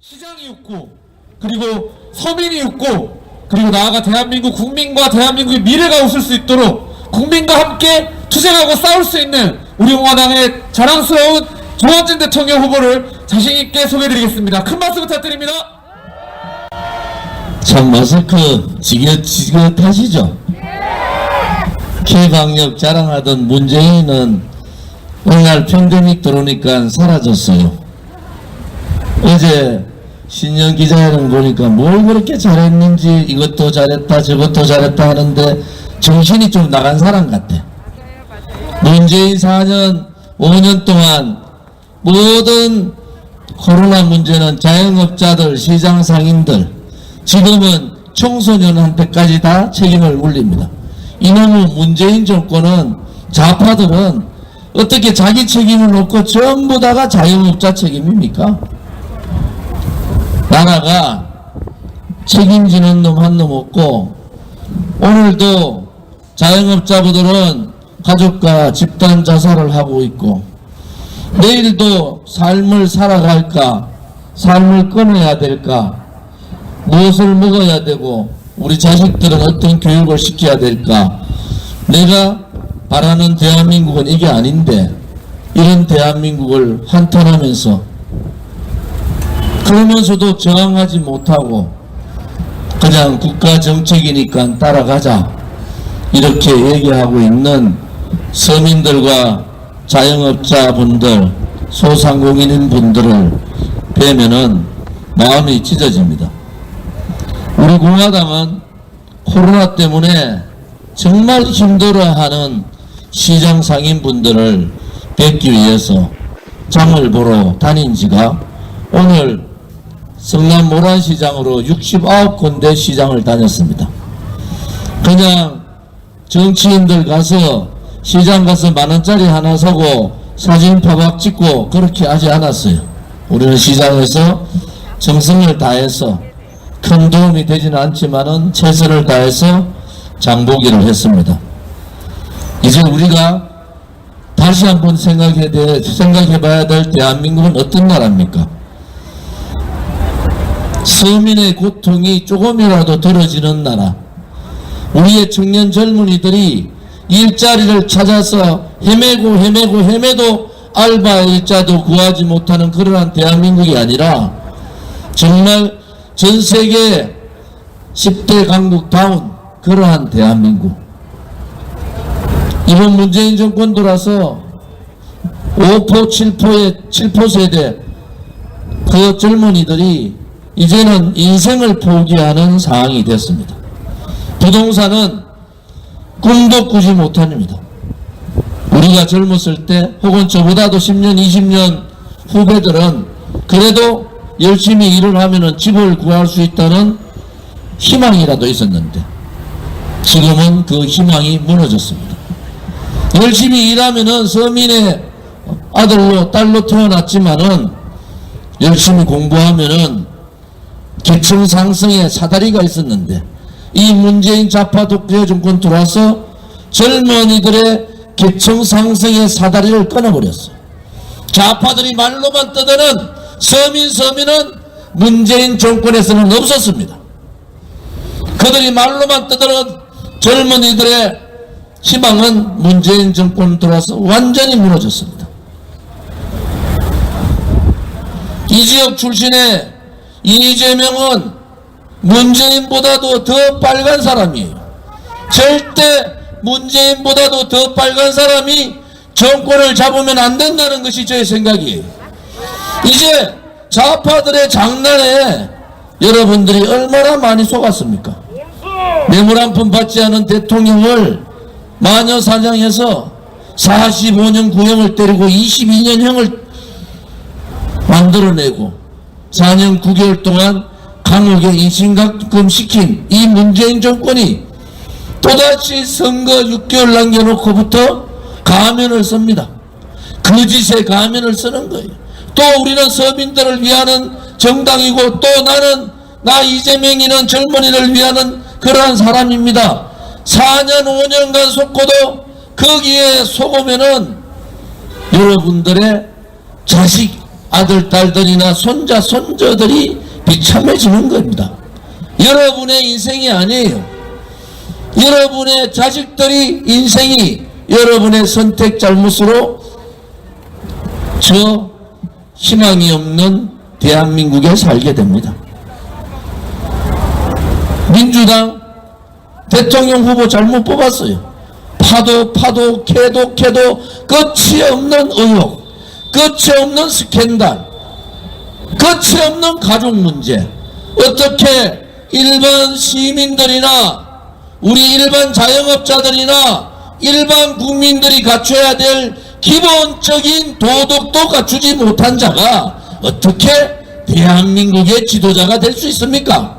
시장이 웃고 그리고 서민이 웃고 그리고 나아가 대한민국 국민과 대한민국의 미래가 웃을 수 있도록 국민과 함께 투쟁하고 싸울 수 있는 우리 공화당의 자랑스러운 조원진 대통령 후보를 자신있게 소개해드리겠습니다. 큰 박수 부탁드립니다. 참 마스크 지긋하시죠? 피방역 자랑하던 문재인은 오늘 팬데믹 들어오니까 사라졌어요. 어제 신년 기자회견 보니까 뭘 그렇게 잘했는지 이것도 잘했다 저것도 잘했다 하는데 정신이 좀 나간 사람 같아. 문재인 4년 5년 동안 모든 코로나 문제는 자영업자들 시장 상인들 지금은 청소년한테까지 다 책임을 물립니다. 이놈의 문재인 정권은 좌파들은 어떻게 자기 책임을 놓고 전부 다가 자영업자 책임입니까? 나라가 책임지는 놈 한 놈 없고 오늘도 자영업자분들은 가족과 집단 자살을 하고 있고 내일도 삶을 살아갈까 삶을 끊어야 될까 무엇을 먹어야 되고 우리 자식들은 어떤 교육을 시켜야 될까. 내가 바라는 대한민국은 이게 아닌데 이런 대한민국을 한탄하면서 그러면서도 저항하지 못하고 그냥 국가 정책이니까 따라가자 이렇게 얘기하고 있는 서민들과 자영업자분들 소상공인인 분들을 뵈면은 마음이 찢어집니다. 우리 공화당은 코로나 때문에 정말 힘들어하는 시장 상인분들을 뵙기 위해서 장을 보러 다닌 지가 오늘 성남 모란시장으로 69군데 시장을 다녔습니다. 그냥 정치인들 가서 시장 가서 만원짜리 하나 사고 사진 파박 찍고 그렇게 하지 않았어요. 우리는 시장에서 정성을 다해서 큰 도움이 되지는 않지만은 최선을 다해서 장보기를 했습니다. 이제 우리가 다시 한번 생각해봐야 될 대한민국은 어떤 나라입니까? 서민의 고통이 조금이라도 덜어지는 나라. 우리의 청년 젊은이들이 일자리를 찾아서 헤매도 알바 일자도 구하지 못하는 그러한 대한민국이 아니라 정말 전 세계 10대 강국다운 그러한 대한민국. 이번 문재인 정권 들어서 5포 7포 세대 그 젊은이들이 이제는 인생을 포기하는 상황이 됐습니다. 부동산은 꿈도 꾸지 못합니다. 우리가 젊었을 때 혹은 저보다도 10년 20년 후배들은 그래도 열심히 일을 하면은 집을 구할 수 있다는 희망이라도 있었는데 지금은 그 희망이 무너졌습니다. 열심히 일하면은 서민의 아들로 딸로 태어났지만은 열심히 공부하면은 계층 상승의 사다리가 있었는데 이 문재인 좌파 독재 정권 들어와서 젊은이들의 계층 상승의 사다리를 끊어버렸어요. 좌파들이 말로만 떠드는 서민은 문재인 정권에서는 없었습니다. 그들이 말로만 떠드는 젊은이들의 희망은 문재인 정권 들어와서 완전히 무너졌습니다. 이 지역 출신의 이재명은 문재인보다도 더 빨간 사람이에요. 절대 문재인보다도 더 빨간 사람이 정권을 잡으면 안 된다는 것이 제 생각이에요. 이제 좌파들의 장난에 여러분들이 얼마나 많이 속았습니까? 뇌물 한 푼 받지 않은 대통령을 마녀 사냥해서 45년 구형을 때리고 22년형을 만들어내고 4년 9개월 동안 감옥에 인신감금 시킨 이 문재인 정권이 또다시 선거 6개월 남겨놓고부터 가면을 씁니다. 그 짓에 가면을 쓰는 거예요. 또 우리는 서민들을 위하는 정당이고 또 나 이재명이는 젊은이를 위하는 그러한 사람입니다. 4년 5년간 속고도 거기에 속으면은 여러분들의 자식 아들, 딸들이나 손자, 손자들이 비참해지는 겁니다. 여러분의 인생이 아니에요. 여러분의 자식들이 인생이 여러분의 선택 잘못으로 저 희망이 없는 대한민국에 살게 됩니다. 민주당 대통령 후보 잘못 뽑았어요. 파도 캐도 끝이 없는 의혹, 끝이 없는 스캔들, 끝이 없는 가족 문제. 어떻게 일반 시민들이나 우리 일반 자영업자들이나 일반 국민들이 갖춰야 될 기본적인 도덕도 갖추지 못한 자가 어떻게 대한민국의 지도자가 될 수 있습니까?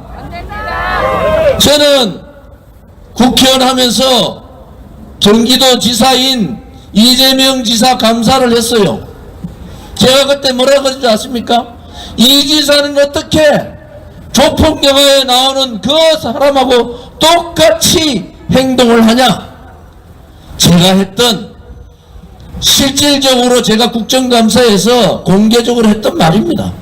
저는 국회의원 하면서 경기도 지사인 이재명 지사 감사를 했어요. 제가 그때 뭐라 그런지 아십니까? 이 지사는 어떻게 조폭 영화에 나오는 그 사람하고 똑같이 행동을 하냐? 제가 했던, 실질적으로 제가 국정감사에서 공개적으로 했던 말입니다.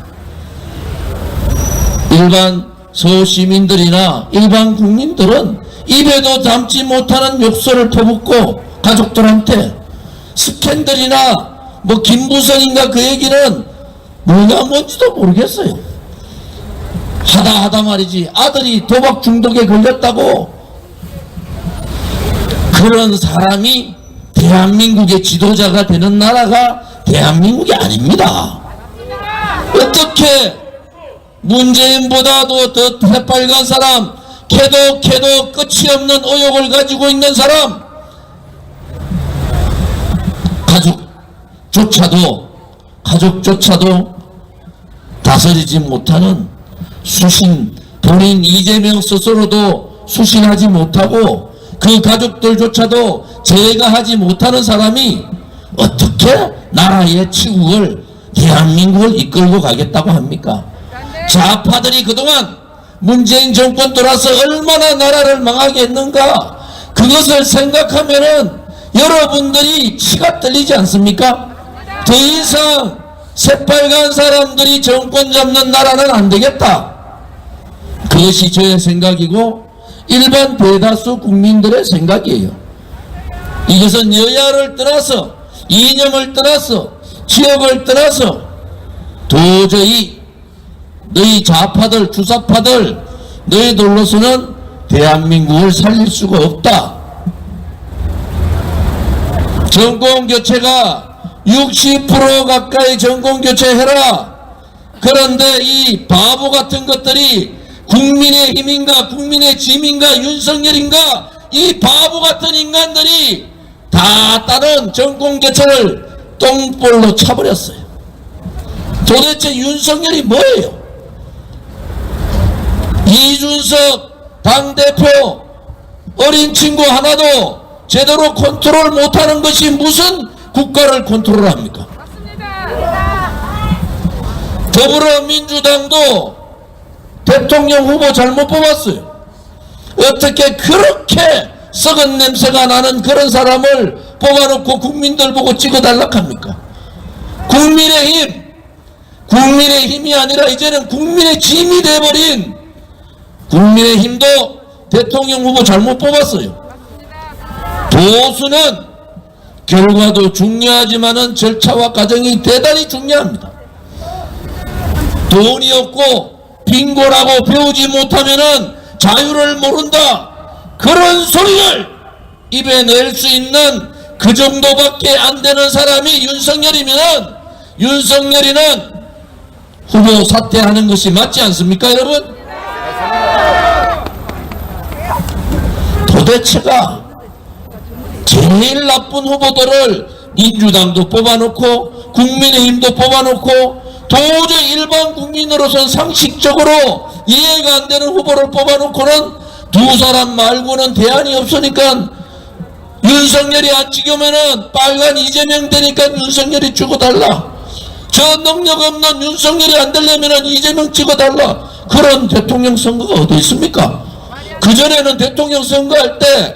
일반 서시민들이나 일반 국민들은 입에도 담지 못하는 욕설을 퍼붓고 가족들한테 스캔들이나 뭐 김부선인가 그 얘기는 뭐가 뭔지도 모르겠어요. 하다 말이지 아들이 도박 중독에 걸렸다고. 그런 사람이 대한민국의 지도자가 되는 나라가 대한민국이 아닙니다. 어떻게 문재인보다도 더 새빨간 사람, 캐도 끝이 없는 의혹을 가지고 있는 사람, 가족조차도 다스리지 못하는 수신, 본인 이재명 스스로도 수신하지 못하고 그 가족들조차도 제거하지 못하는 사람이 어떻게 나라의 치국을, 대한민국을 이끌고 가겠다고 합니까? 좌파들이 그동안 문재인 정권 들어와서 얼마나 나라를 망하게 했는가, 그것을 생각하면은 여러분들이 치가 떨리지 않습니까? 더 이상 새빨간 사람들이 정권 잡는 나라는 안 되겠다. 그것이 저의 생각이고 일반 대다수 국민들의 생각이에요. 이것은 여야를 떠나서, 이념을 떠나서, 지역을 떠나서 도저히 너희 좌파들, 주사파들, 너희들로서는 대한민국을 살릴 수가 없다. 정권교체가 60% 가까이 정권교체해라. 그런데 이 바보 같은 것들이 국민의 힘인가 국민의 짐인가 윤석열인가, 이 바보 같은 인간들이 다 다른 정권교체를 똥볼로 차버렸어요. 도대체 윤석열이 뭐예요? 이준석 당대표 어린 친구 하나도 제대로 컨트롤 못하는 것이 무슨 국가를 컨트롤합니까? 더불어민주당도 대통령 후보 잘못 뽑았어요. 어떻게 그렇게 썩은 냄새가 나는 그런 사람을 뽑아놓고 국민들 보고 찍어달라 합니까? 국민의힘이 아니라 이제는 국민의 짐이 돼버린 국민의힘도 대통령 후보 잘못 뽑았어요. 보수는 결과도 중요하지만은 절차와 과정이 대단히 중요합니다. 돈이 없고 빈곤하고 배우지 못하면은 자유를 모른다, 그런 소리를 입에 낼 수 있는 그 정도밖에 안 되는 사람이 윤석열이면, 윤석열이는 후보 사퇴하는 것이 맞지 않습니까, 여러분? 도대체가 제일 나쁜 후보들을 민주당도 뽑아놓고 국민의힘도 뽑아놓고 도저히 일반 국민으로서는 상식적으로 이해가 안 되는 후보를 뽑아놓고는 두 사람 말고는 대안이 없으니까 윤석열이 안 찍으면은 빨간 이재명 되니까 윤석열이 찍어달라. 저 능력 없는 윤석열이 안 되려면은 이재명 찍어달라. 그런 대통령 선거가 어디 있습니까? 그전에는 대통령 선거할 때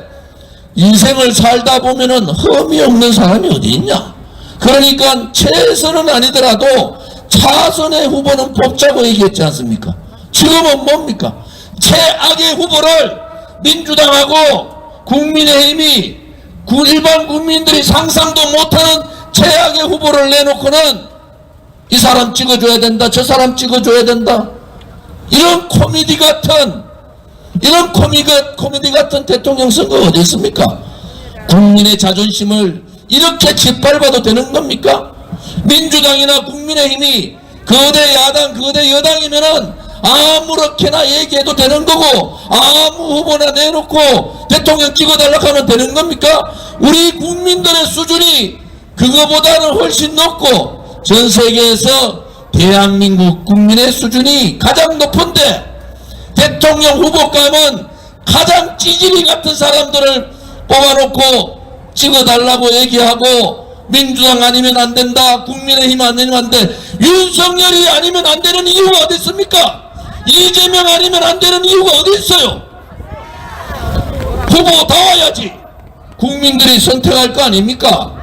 인생을 살다 보면은 흠이 없는 사람이 어디 있냐? 그러니까 최선은 아니더라도 차선의 후보는 뽑자고 얘기했지 않습니까? 지금은 뭡니까? 최악의 후보를 민주당하고 국민의힘이 일반 국민들이 상상도 못하는 최악의 후보를 내놓고는 이 사람 찍어줘야 된다, 저 사람 찍어줘야 된다, 이런 코미디 같은 대통령 선거 어디 있습니까? 국민의 자존심을 이렇게 짓밟아도 되는 겁니까? 민주당이나 국민의힘이 거대 야당, 거대 여당이면은 아무렇게나 얘기해도 되는 거고, 아무 후보나 내놓고 대통령 찍어달라고 하면 되는 겁니까? 우리 국민들의 수준이 그거보다는 훨씬 높고, 전 세계에서 대한민국 국민의 수준이 가장 높은데, 대통령 후보감은 가장 찌질이 같은 사람들을 뽑아놓고 찍어달라고 얘기하고, 민주당 아니면 안 된다, 국민의힘 아니면 안 돼, 윤석열이 아니면 안 되는 이유가 어디 있습니까? 이재명 아니면 안 되는 이유가 어디 있어요? 후보 다 와야지 국민들이 선택할 거 아닙니까?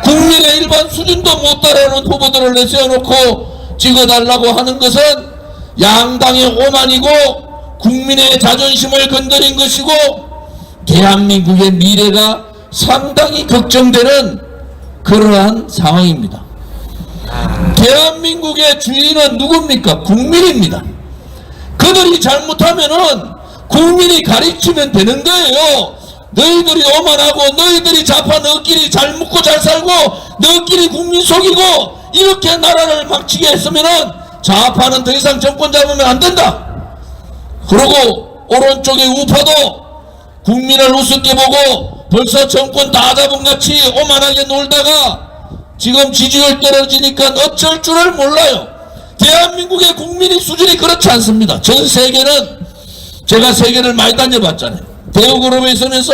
국민의 일반 수준도 못 따라오는 후보들을 내세워놓고 찍어달라고 하는 것은 양당의 오만이고 국민의 자존심을 건드린 것이고 대한민국의 미래가 상당히 걱정되는 그러한 상황입니다. 대한민국의 주인은 누굽니까? 국민입니다. 그들이 잘못하면은 국민이 가르치면 되는 거예요. 너희들이 오만하고 너희들이 좌파 너희끼리 잘 묻고 잘 살고 너희끼리 국민 속이고 이렇게 나라를 망치게 했으면은 좌파는 더 이상 정권 잡으면 안 된다. 그리고 오른쪽의 우파도 국민을 우습게 보고 벌써 정권 다 잡은 같이 오만하게 놀다가 지금 지지율 떨어지니까 어쩔 줄을 몰라요. 대한민국의 국민의 수준이 그렇지 않습니다. 전 세계는, 제가 세계를 많이 다녀봤잖아요. 대우그룹에 있으면서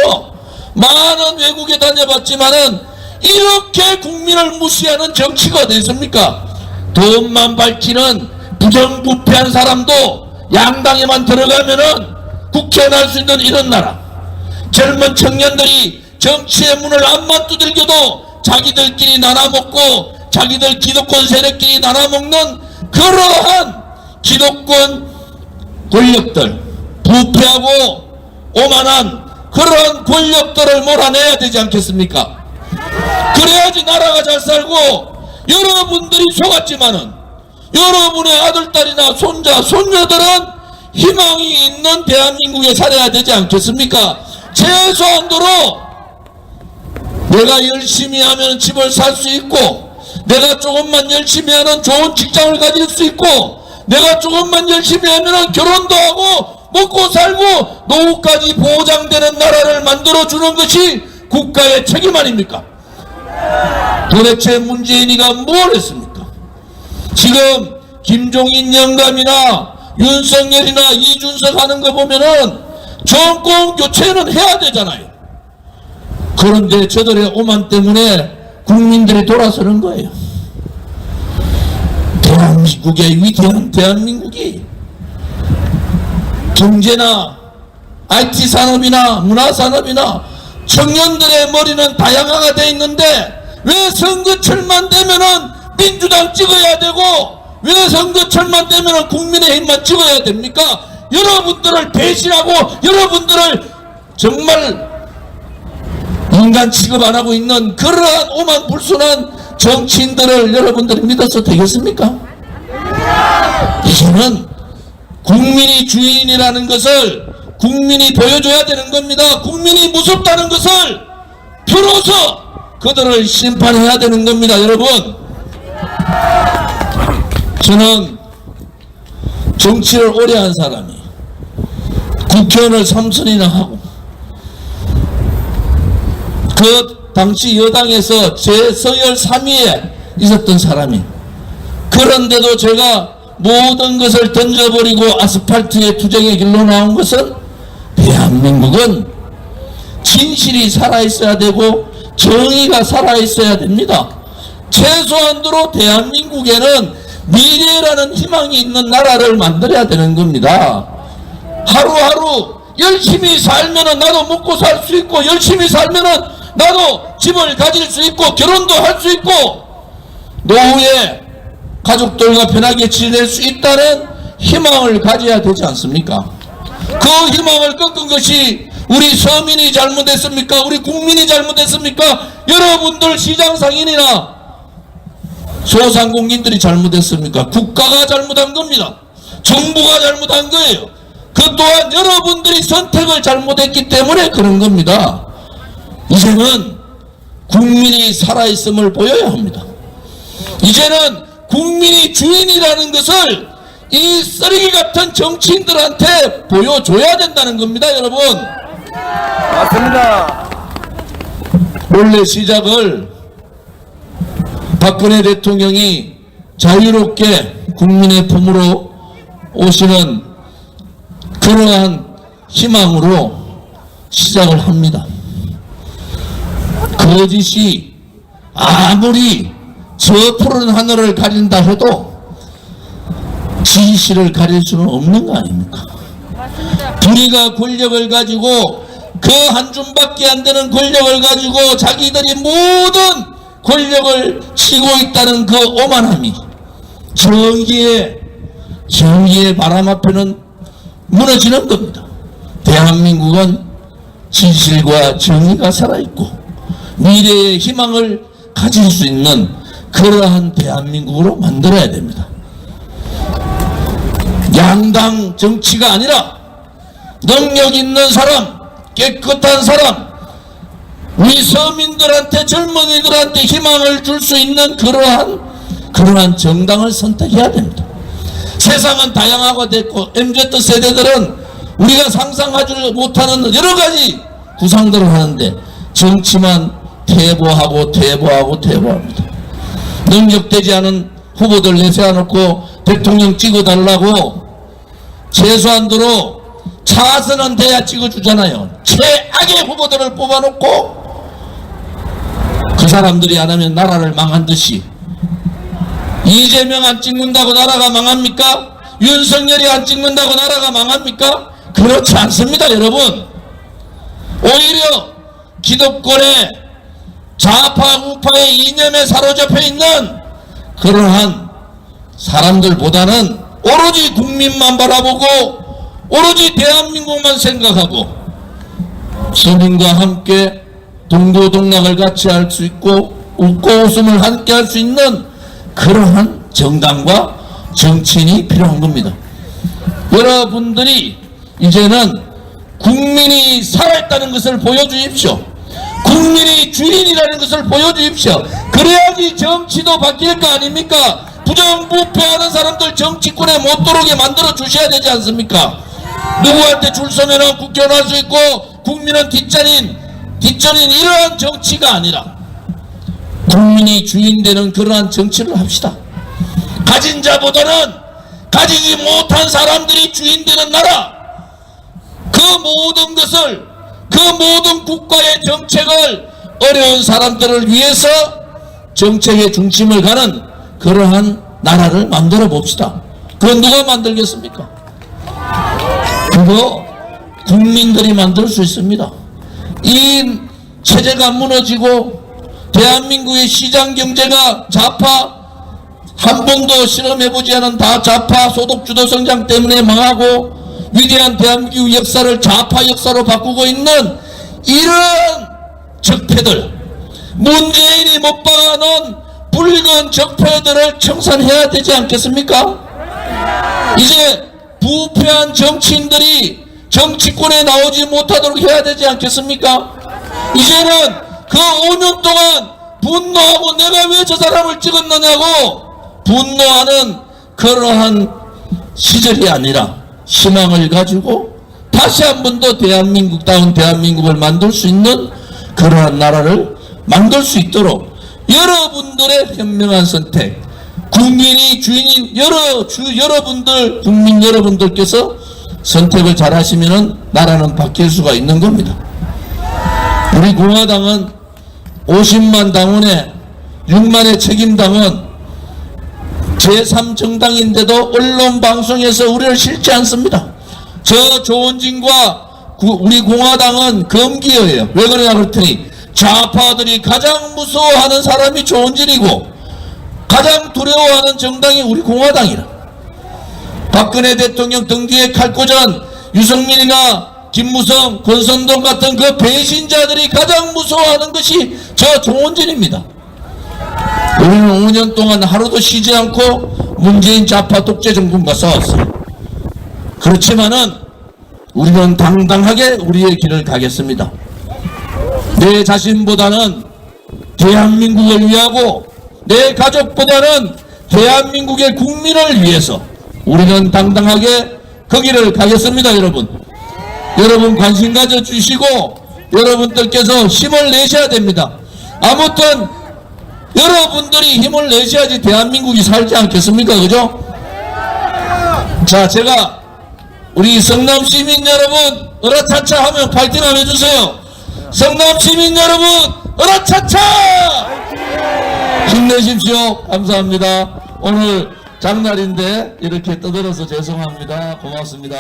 많은 외국에 다녀봤지만은 이렇게 국민을 무시하는 정치가 어디 있습니까? 돈만 밝히는 부정부패한 사람도 양당에만 들어가면은 국회에 날 수 있는 이런 나라. 젊은 청년들이 정치의 문을 암만 두들겨도 자기들끼리 나눠먹고 자기들 기득권 세력끼리 나눠먹는 그러한 기득권 권력들, 부패하고 오만한 그런 권력들을 몰아내야 되지 않겠습니까? 그래야지 나라가 잘 살고 여러분들이 속았지만은 여러분의 아들딸이나 손자, 손녀들은 희망이 있는 대한민국에 살아야 되지 않겠습니까? 최소한도로 내가 열심히 하면 집을 살 수 있고 내가 조금만 열심히 하면 좋은 직장을 가질 수 있고 내가 조금만 열심히 하면 결혼도 하고 먹고 살고 노후까지 보장되는 나라를 만들어주는 것이 국가의 책임 아닙니까? 도대체 문재인이가 뭘 했습니까? 지금 김종인 영감이나 윤석열이나 이준석 하는 거 보면은 정권 교체는 해야 되잖아요. 그런데 저들의 오만 때문에 국민들이 돌아서는 거예요. 대한민국의 위대한 대한민국이 경제나 IT 산업이나 문화 산업이나 청년들의 머리는 다양화가 되어 있는데 왜 선거철만 되면은 민주당 찍어야 되고 왜 선거철만 되면은 국민의힘만 찍어야 됩니까? 여러분들을 배신하고 여러분들을 정말 인간 취급 안 하고 있는 그러한 오만불순한 정치인들을 여러분들이 믿어서 되겠습니까? 이제는 국민이 주인이라는 것을 국민이 보여줘야 되는 겁니다. 국민이 무섭다는 것을 비로소 그들을 심판해야 되는 겁니다. 여러분, 저는 정치를 오래 한 사람이 국회의원을 3선이나 하고 그 당시 여당에서 제 서열 3위에 있었던 사람이, 그런데도 제가 모든 것을 던져버리고 아스팔트의 투쟁의 길로 나온 것은 대한민국은 진실이 살아있어야 되고 정의가 살아있어야 됩니다. 최소한도로 대한민국에는 미래라는 희망이 있는 나라를 만들어야 되는 겁니다. 하루하루 열심히 살면은 나도 먹고 살 수 있고 열심히 살면은 나도 집을 가질 수 있고 결혼도 할 수 있고 노후에 가족들과 편하게 지낼 수 있다는 희망을 가져야 되지 않습니까? 그 희망을 꺾은 것이 우리 서민이 잘못했습니까? 우리 국민이 잘못했습니까? 여러분들 시장 상인이나 소상공인들이 잘못했습니까? 국가가 잘못한 겁니다. 정부가 잘못한 거예요. 그 또한 여러분들이 선택을 잘못했기 때문에 그런 겁니다. 이제는 국민이 살아있음을 보여야 합니다. 이제는 국민이 주인이라는 것을 이 쓰레기 같은 정치인들한테 보여줘야 된다는 겁니다, 여러분. 맞습니다. 원래 시작을 박근혜 대통령이 자유롭게 국민의 품으로 오시는 그러한 희망으로 시작을 합니다. 거짓이 아무리 저 푸른 하늘을 가린다 해도 진실을 가릴 수는 없는 거 아닙니까? 불의가 권력을 가지고 그 한 줌밖에 안 되는 권력을 가지고 자기들이 모든 권력을 치고 있다는 그 오만함이 정의의 바람 앞에는 무너지는 겁니다. 대한민국은 진실과 정의가 살아있고 미래의 희망을 가질 수 있는 그러한 대한민국으로 만들어야 됩니다. 양당 정치가 아니라 능력 있는 사람, 깨끗한 사람, 우리 서민들한테 젊은이들한테 희망을 줄 수 있는 그러한 정당을 선택해야 됩니다. 세상은 다양화가 됐고 MZ 세대들은 우리가 상상하지 못하는 여러 가지 구상들을 하는데 정치만 퇴보합니다. 능력되지 않은 후보들 내세워놓고 대통령 찍어달라고 최소한도로 차선은 돼야 찍어주잖아요. 최악의 후보들을 뽑아놓고 그 사람들이 안 하면 나라를 망한 듯이 이재명 안 찍는다고 나라가 망합니까? 윤석열이 안 찍는다고 나라가 망합니까? 그렇지 않습니다, 여러분. 오히려 기득권의 좌파 우파의 이념에 사로잡혀 있는 그러한 사람들보다는 오로지 국민만 바라보고 오로지 대한민국만 생각하고 서민과 함께 동고동락을 같이 할 수 있고 웃고 웃음을 함께 할 수 있는 그러한 정당과 정치인이 필요한 겁니다. 여러분들이 이제는 국민이 살아있다는 것을 보여주십시오. 국민이 주인이라는 것을 보여주십시오. 그래야지 정치도 바뀔 거 아닙니까? 부정부패하는 사람들 정치권에 못 들어오게 만들어 주셔야 되지 않습니까? 누구한테 줄 서면은 국회의원 할 수 있고 국민은 뒷전인 이러한 정치가 아니라 국민이 주인되는 그러한 정치를 합시다. 가진 자보다는 가지지 못한 사람들이 주인되는 나라, 그 모든 것을, 그 모든 국가의 정책을 어려운 사람들을 위해서 정책의 중심을 가는 그러한 나라를 만들어 봅시다. 그건 누가 만들겠습니까? 그거 국민들이 만들 수 있습니다. 이 체제가 무너지고 대한민국의 시장 경제가 좌파, 한 번도 실험해보지 않은 다 좌파 소득주도 성장 때문에 망하고 위대한 대한민국 역사를 좌파 역사로 바꾸고 있는 이런 적폐들, 문재인이 못 박아놓은 붉은 적폐들을 청산해야 되지 않겠습니까? 이제 부패한 정치인들이 정치권에 나오지 못하도록 해야 되지 않겠습니까? 이제는 그 5년 동안 분노하고 내가 왜 저 사람을 찍었느냐고 분노하는 그러한 시절이 아니라 희망을 가지고 다시 한 번 더 대한민국다운 대한민국을 만들 수 있는 그러한 나라를 만들 수 있도록 여러분들의 현명한 선택, 국민이 주인인 여러분들, 국민 여러분들께서 선택을 잘 하시면은 나라는 바뀔 수가 있는 겁니다. 우리 공화당은 50만 당원에 6만의 책임당원 제3정당인데도 언론방송에서 우리를 싫지 않습니다. 저 조원진과 우리 공화당은 금기어예요. 왜 그러냐 그랬더니 좌파들이 가장 무서워하는 사람이 조원진이고 가장 두려워하는 정당이 우리 공화당이라. 박근혜 대통령 등뒤에 칼 꽂은 유승민이나 김무성, 권선동 같은 그 배신자들이 가장 무서워하는 것이 저 조원진입니다. 우리는 5년 동안 하루도 쉬지 않고 문재인 좌파 독재 정권과 싸웠어요. 그렇지만은 우리는 당당하게 우리의 길을 가겠습니다. 내 자신보다는 대한민국을 위하고 내 가족보다는 대한민국의 국민을 위해서 우리는 당당하게 그 길을 가겠습니다. 여러분 관심 가져주시고 여러분들께서 힘을 내셔야 됩니다. 아무튼 여러분들이 힘을 내셔야지 대한민국이 살지 않겠습니까? 그죠? 자, 제가 우리 성남 시민 여러분 으라차차 하면 파이팅 한번 해주세요. 성남 시민 여러분 으라차차 힘내십시오. 감사합니다. 오늘 장날인데 이렇게 떠들어서 죄송합니다. 고맙습니다.